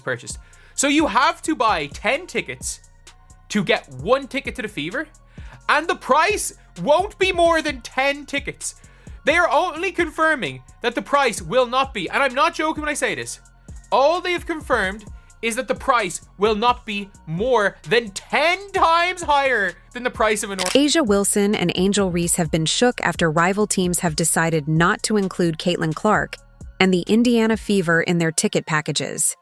purchased. So you have to buy 10 tickets to get 1 ticket to the Fever, and the price won't be more than 10 tickets. They are only confirming that the price will not be, and I'm not joking when I say this, all they have confirmed is that the price will not be more than 10 times higher than the price of an A'ja Wilson and Angel Reese have been shook after rival teams have decided not to include Caitlyn Clark and the Indiana Fever in their ticket packages.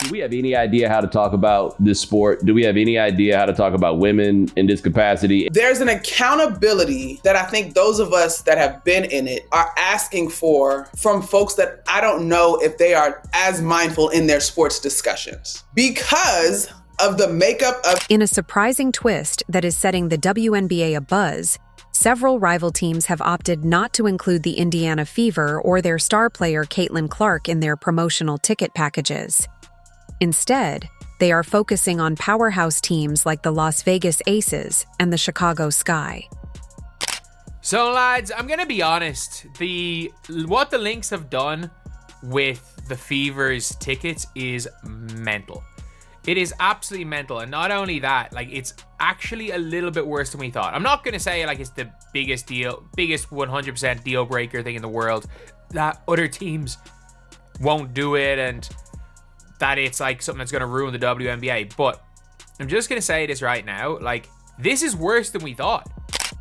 Do we have any idea how to talk about this sport? Do we have any idea how to talk about women in this capacity? There's an accountability that I think those of us that have been in it are asking for from folks that I don't know if they are as mindful in their sports discussions because of the makeup of... In a surprising twist that is setting the WNBA abuzz, several rival teams have opted not to include the Indiana Fever or their star player Caitlyn Clark in their promotional ticket packages. Instead, they are focusing on powerhouse teams like the Las Vegas Aces and the Chicago Sky. So lads, I'm gonna be honest, what the Lynx have done with the Fever's tickets is mental. It is absolutely mental, and not only that, like, it's actually a little bit worse than we thought. I'm not gonna say like it's the biggest 100% deal breaker thing in the world, that other teams won't do it and that it's like something that's going to ruin the WNBA. But I'm just going to say this right now, like, this is worse than we thought.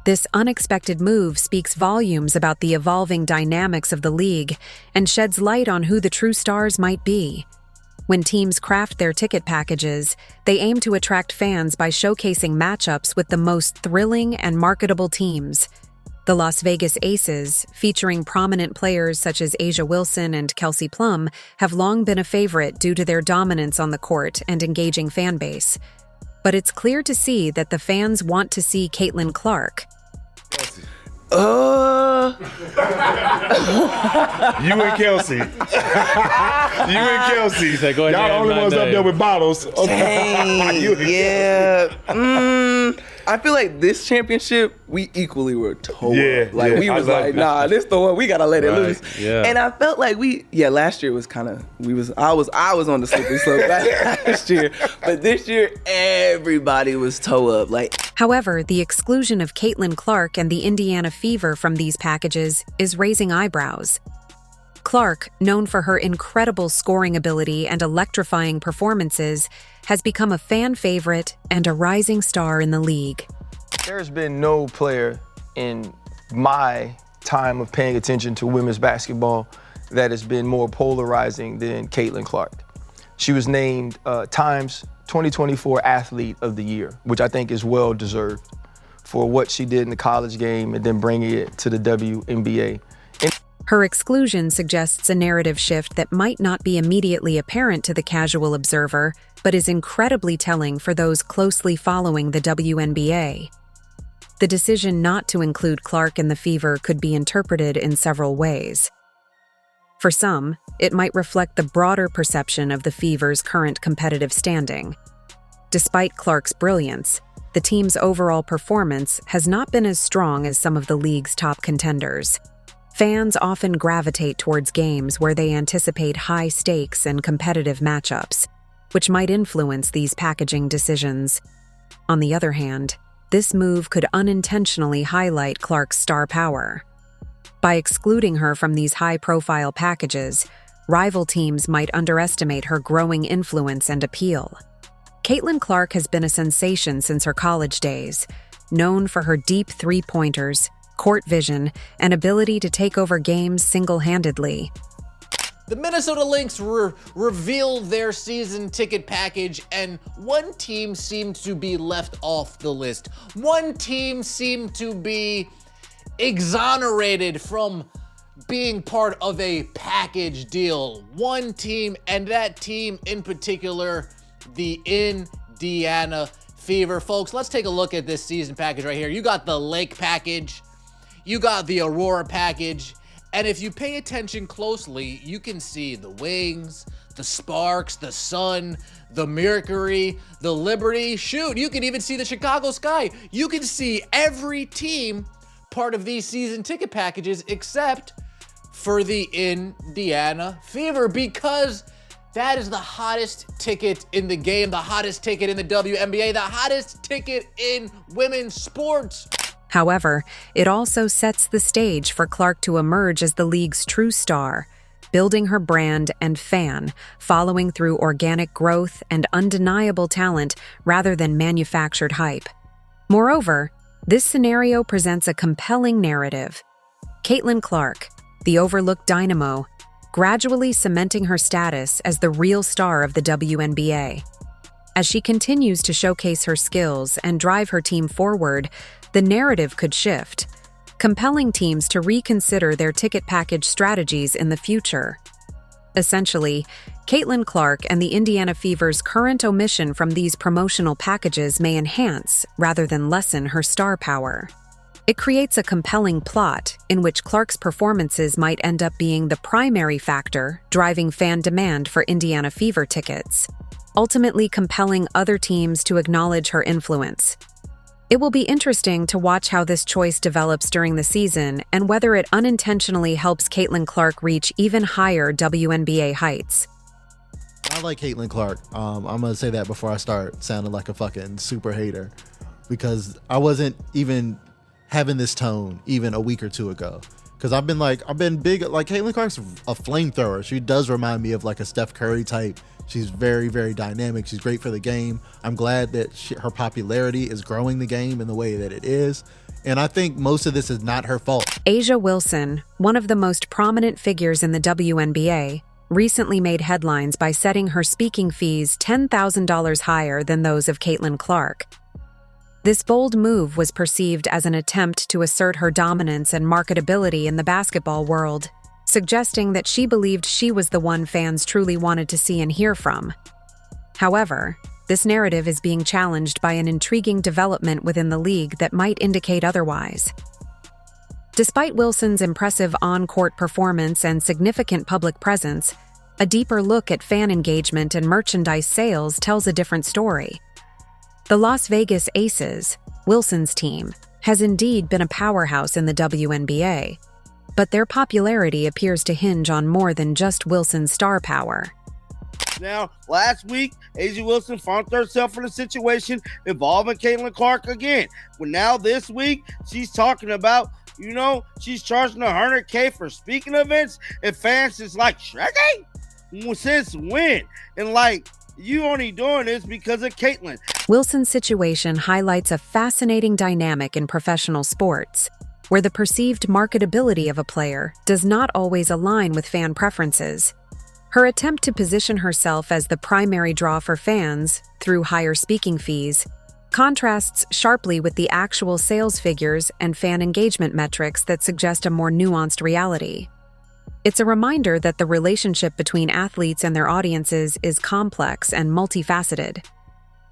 This unexpected move speaks volumes about the evolving dynamics of the league and sheds light on who the true stars might be. When teams craft their ticket packages, they aim to attract fans by showcasing matchups with the most thrilling and marketable teams. The Las Vegas Aces, featuring prominent players such as A'ja Wilson and Kelsey Plum, have long been a favorite due to their dominance on the court and engaging fan base. But it's clear to see that the fans want to see Caitlyn Clark. You and Kelsey. You and Kelsey. He said, go ahead, y'all the only ones up there with bottles. Dang, yeah. I feel like this championship, we equally were told. Yeah, like, yeah, we was like, nah, this the one, we gotta let it loose. Yeah. And I felt like last year was kind of, I was on the slippery slope last year. But this year, everybody was toe up. Like, However, the exclusion of Caitlyn Clark and the Indiana Fever from these packages is raising eyebrows. Clark, known for her incredible scoring ability and electrifying performances, has become a fan favorite and a rising star in the league. There's been no player in my time of paying attention to women's basketball that has been more polarizing than Caitlyn Clark. She was named Time's 2024 Athlete of the Year, which I think is well deserved for what she did in the college game and then bringing it to the WNBA. Her exclusion suggests a narrative shift that might not be immediately apparent to the casual observer, but is incredibly telling for those closely following the WNBA. The decision not to include Clark in the Fever could be interpreted in several ways. For some, it might reflect the broader perception of the Fever's current competitive standing. Despite Clark's brilliance, the team's overall performance has not been as strong as some of the league's top contenders. Fans often gravitate towards games where they anticipate high stakes and competitive matchups, which might influence these packaging decisions. On the other hand, this move could unintentionally highlight Clark's star power. By excluding her from these high-profile packages, rival teams might underestimate her growing influence and appeal. Caitlyn Clark has been a sensation since her college days, known for her deep three-pointers, court vision, and ability to take over games single-handedly. The Minnesota Lynx revealed their season ticket package, and one team seemed to be left off the list. One team seemed to be exonerated from being part of a package deal. One team, and that team in particular, the Indiana Fever. Folks, let's take a look at this season package right here. You got the Lake package, you got the Aurora package, and if you pay attention closely, you can see the Wings, the Sparks, the Sun, the Mercury, the Liberty. Shoot, you can even see the Chicago Sky. You can see every team part of these season ticket packages except for the Indiana Fever, because That is the hottest ticket in the game, the hottest ticket in the WNBA, the hottest ticket in women's sports. However, it also sets the stage for Clark to emerge as the league's true star, building her brand and fan, following through organic growth and undeniable talent rather than manufactured hype. Moreover, this scenario presents a compelling narrative. Caitlyn Clark, the overlooked dynamo, gradually cementing her status as the real star of the WNBA. As she continues to showcase her skills and drive her team forward, the narrative could shift, compelling teams to reconsider their ticket package strategies in the future. Essentially, Caitlyn Clark and the Indiana Fever's current omission from these promotional packages may enhance rather than lessen her star power. It creates a compelling plot in which Clark's performances might end up being the primary factor driving fan demand for Indiana Fever tickets, ultimately compelling other teams to acknowledge her influence. It will be interesting to watch how this choice develops during the season and whether it unintentionally helps Caitlyn Clark reach even higher WNBA heights. I like Caitlyn Clark. I'm going to say that before I start sounding like a fucking super hater, because I wasn't even having this tone even a week or two ago. Because I've been big, like Caitlyn Clark's a flamethrower. She does remind me of like a Steph Curry type. She's very, very dynamic. She's great for the game. I'm glad that her popularity is growing the game in the way that it is. And I think most of this is not her fault. A'ja Wilson, one of the most prominent figures in the WNBA, recently made headlines by setting her speaking fees $10,000 higher than those of Caitlyn Clark. This bold move was perceived as an attempt to assert her dominance and marketability in the basketball world, suggesting that she believed she was the one fans truly wanted to see and hear from. However, this narrative is being challenged by an intriguing development within the league that might indicate otherwise. Despite Wilson's impressive on-court performance and significant public presence, a deeper look at fan engagement and merchandise sales tells a different story. The Las Vegas Aces, Wilson's team, has indeed been a powerhouse in the WNBA, but their popularity appears to hinge on more than just Wilson's star power. Now, last week, A'ja Wilson found herself in a situation involving Caitlyn Clark again. Well, now this week, she's talking about, she's charging $100K for speaking events, and fans is like, Shrek? Since when? And you only doing this because of Caitlyn. Wilson's situation highlights a fascinating dynamic in professional sports, where the perceived marketability of a player does not always align with fan preferences. Her attempt to position herself as the primary draw for fans through higher speaking fees contrasts sharply with the actual sales figures and fan engagement metrics that suggest a more nuanced reality. It's a reminder that the relationship between athletes and their audiences is complex and multifaceted.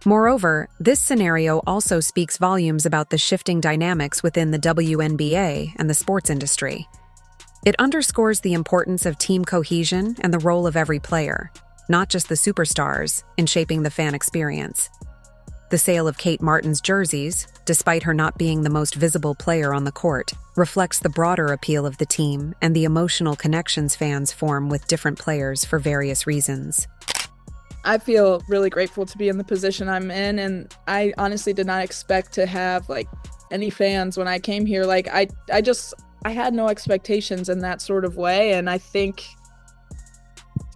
Moreover, this scenario also speaks volumes about the shifting dynamics within the WNBA and the sports industry. It underscores the importance of team cohesion and the role of every player, not just the superstars, in shaping the fan experience. The sale of Kate Martin's jerseys, despite her not being the most visible player on the court, reflects the broader appeal of the team and the emotional connections fans form with different players for various reasons. I feel really grateful to be in the position I'm in, and I honestly did not expect to have any fans when I came here. I had no expectations in that sort of way, and I think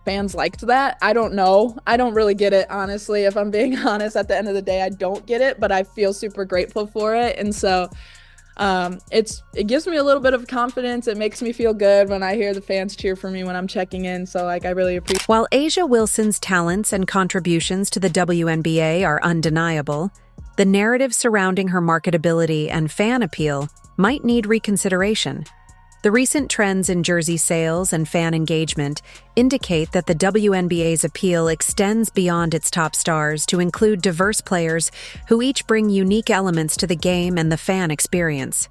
fans liked that. I don't know. I don't really get it, honestly. If I'm being honest, at the end of the day, I don't get it, but I feel super grateful for it. And so it gives me a little bit of confidence. It makes me feel good when I hear the fans cheer for me when I'm checking in. So I really appreciate. While A'ja Wilson's talents and contributions to the WNBA are undeniable, the narrative surrounding her marketability and fan appeal might need reconsideration. The recent trends in jersey sales and fan engagement indicate that the WNBA's appeal extends beyond its top stars to include diverse players who each bring unique elements to the game and the fan experience.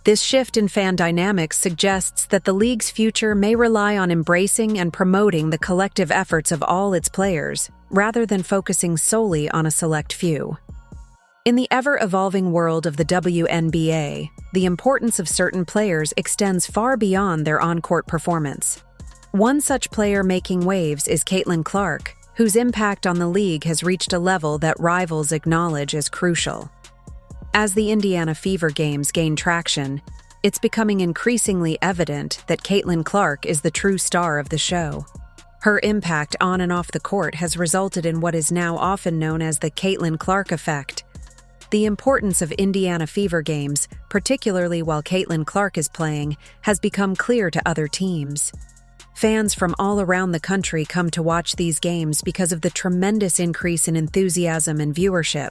This shift in fan dynamics suggests that the league's future may rely on embracing and promoting the collective efforts of all its players, rather than focusing solely on a select few. In the ever-evolving world of the WNBA, the importance of certain players extends far beyond their on-court performance. One such player making waves is Caitlyn Clark, whose impact on the league has reached a level that rivals acknowledge as crucial. As the Indiana Fever games gain traction, it's becoming increasingly evident that Caitlyn Clark is the true star of the show. Her impact on and off the court has resulted in what is now often known as the Caitlyn Clark effect. The importance of Indiana Fever games, particularly while Caitlyn Clark is playing, has become clear to other teams. Fans from all around the country come to watch these games because of the tremendous increase in enthusiasm and viewership.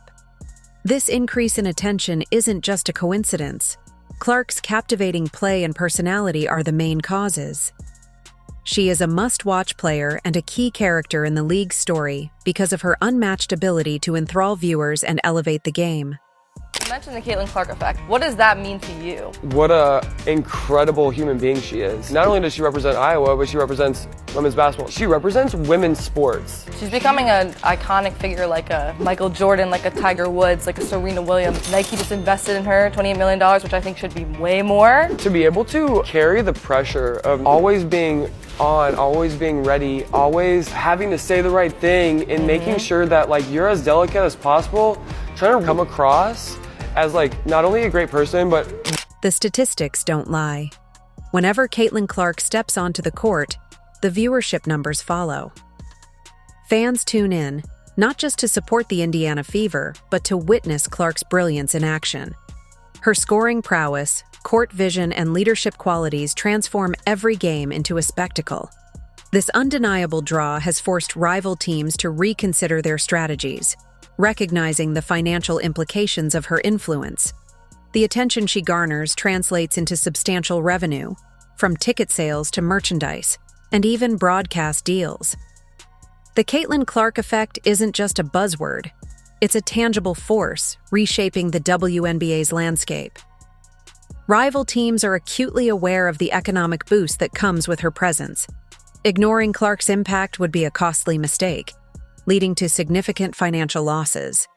This increase in attention isn't just a coincidence. Clark's captivating play and personality are the main causes. She is a must-watch player and a key character in the league's story because of her unmatched ability to enthrall viewers and elevate the game. You mentioned the Caitlyn Clark effect. What does that mean to you? What an incredible human being she is. Not only does she represent Iowa, but she represents women's basketball. She represents women's sports. She's becoming an iconic figure like a Michael Jordan, like a Tiger Woods, like a Serena Williams. Nike just invested in her $28 million, which I think should be way more. To be able to carry the pressure of always being on, always being ready, always having to say the right thing, and making sure that like you're as delicate as possible, trying to come across as like not only a great person, but the statistics don't lie. Whenever Caitlyn Clark steps onto the court, the viewership numbers follow. Fans tune in, not just to support the Indiana Fever, but to witness Clark's brilliance in action. Her scoring prowess, court vision, and leadership qualities transform every game into a spectacle. This undeniable draw has forced rival teams to reconsider their strategies, recognizing the financial implications of her influence. The attention she garners translates into substantial revenue, from ticket sales to merchandise, and even broadcast deals. The Caitlyn Clark effect isn't just a buzzword. It's a tangible force, reshaping the WNBA's landscape. Rival teams are acutely aware of the economic boost that comes with her presence. Ignoring Clark's impact would be a costly mistake, leading to significant financial losses.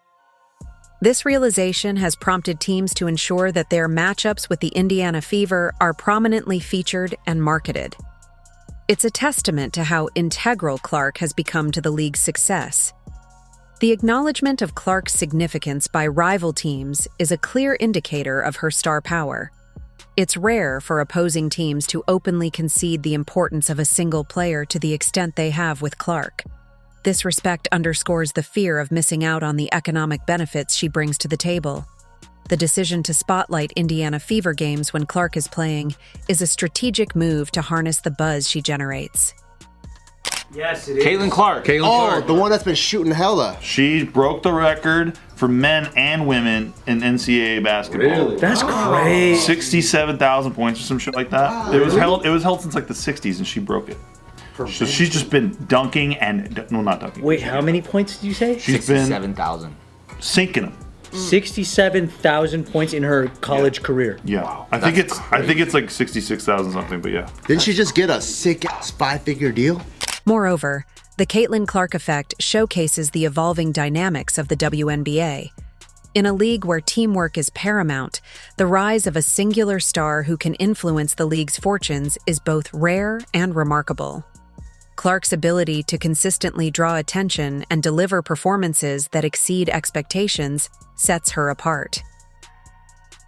This realization has prompted teams to ensure that their matchups with the Indiana Fever are prominently featured and marketed. It's a testament to how integral Clark has become to the league's success. The acknowledgement of Clark's significance by rival teams is a clear indicator of her star power. It's rare for opposing teams to openly concede the importance of a single player to the extent they have with Clark. This respect underscores the fear of missing out on the economic benefits she brings to the table. The decision to spotlight Indiana Fever games when Clark is playing is a strategic move to harness the buzz she generates. Yes, it is. Caitlyn Clark. The one that's been shooting hella. She broke the record for men and women in NCAA basketball. Really? That's crazy. 67,000 points or some shit like that. It was held since like the 60s, and she broke it. So she's just been dunking and not dunking. Wait, how many points did you say? She's been 67,000. sinking them. 67,000 points in her college career. Yeah, wow, I think it's like 66,000 something, but yeah. Didn't she just get a sick-ass 5-figure deal? Moreover, the Caitlyn Clark effect showcases the evolving dynamics of the WNBA. In a league where teamwork is paramount, the rise of a singular star who can influence the league's fortunes is both rare and remarkable. Clark's ability to consistently draw attention and deliver performances that exceed expectations sets her apart.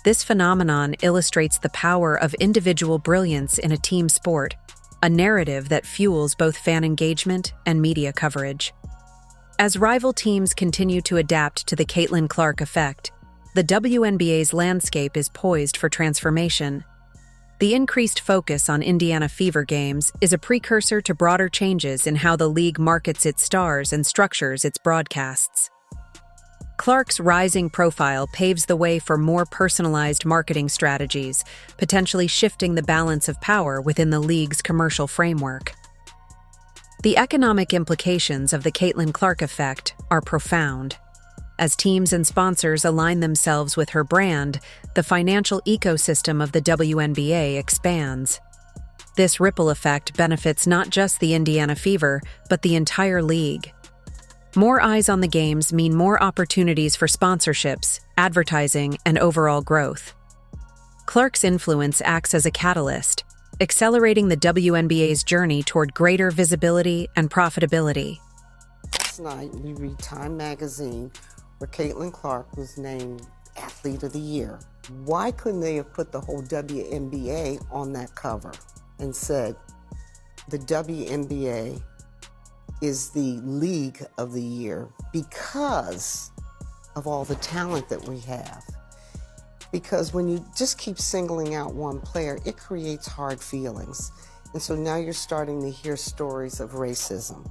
This phenomenon illustrates the power of individual brilliance in a team sport, a narrative that fuels both fan engagement and media coverage. As rival teams continue to adapt to the Caitlyn Clark effect, the WNBA's landscape is poised for transformation. The increased focus on Indiana Fever games is a precursor to broader changes in how the league markets its stars and structures its broadcasts. Clark's rising profile paves the way for more personalized marketing strategies, potentially shifting the balance of power within the league's commercial framework. The economic implications of the Caitlyn Clark effect are profound. As teams and sponsors align themselves with her brand, the financial ecosystem of the WNBA expands. This ripple effect benefits not just the Indiana Fever, but the entire league. More eyes on the games mean more opportunities for sponsorships, advertising, and overall growth. Clark's influence acts as a catalyst, accelerating the WNBA's journey toward greater visibility and profitability. Last night, we read Time magazine where Caitlyn Clark was named Athlete of the Year. Why couldn't they have put the whole WNBA on that cover and said, the WNBA is the league of the year because of all the talent that we have? Because when you just keep singling out one player, it creates hard feelings. And so now you're starting to hear stories of racism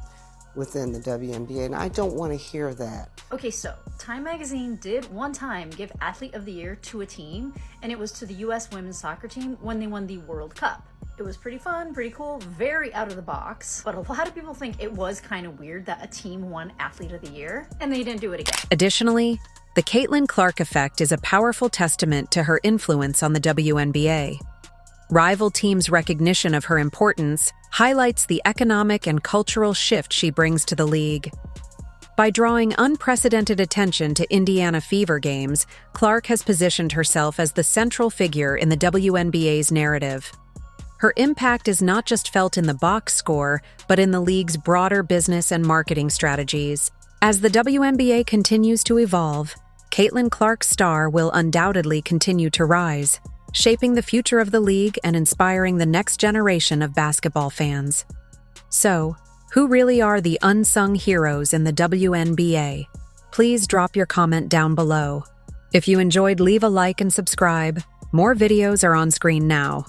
within the WNBA, and I don't want to hear that. Okay, so Time Magazine did one time give Athlete of the Year to a team, and it was to the US women's soccer team when they won the World Cup. It was pretty fun, pretty cool, very out of the box, but a lot of people think it was kind of weird that a team won Athlete of the Year, and they didn't do it again. Additionally, the Caitlyn Clark effect is a powerful testament to her influence on the WNBA. Rival teams' recognition of her importance highlights the economic and cultural shift she brings to the league. By drawing unprecedented attention to Indiana Fever games, Clark has positioned herself as the central figure in the WNBA's narrative. Her impact is not just felt in the box score, but in the league's broader business and marketing strategies. As the WNBA continues to evolve, Caitlyn Clark's star will undoubtedly continue to rise, shaping the future of the league and inspiring the next generation of basketball fans. So, who really are the unsung heroes in the WNBA? Please drop your comment down below. If you enjoyed, leave a like and subscribe. More videos are on screen now.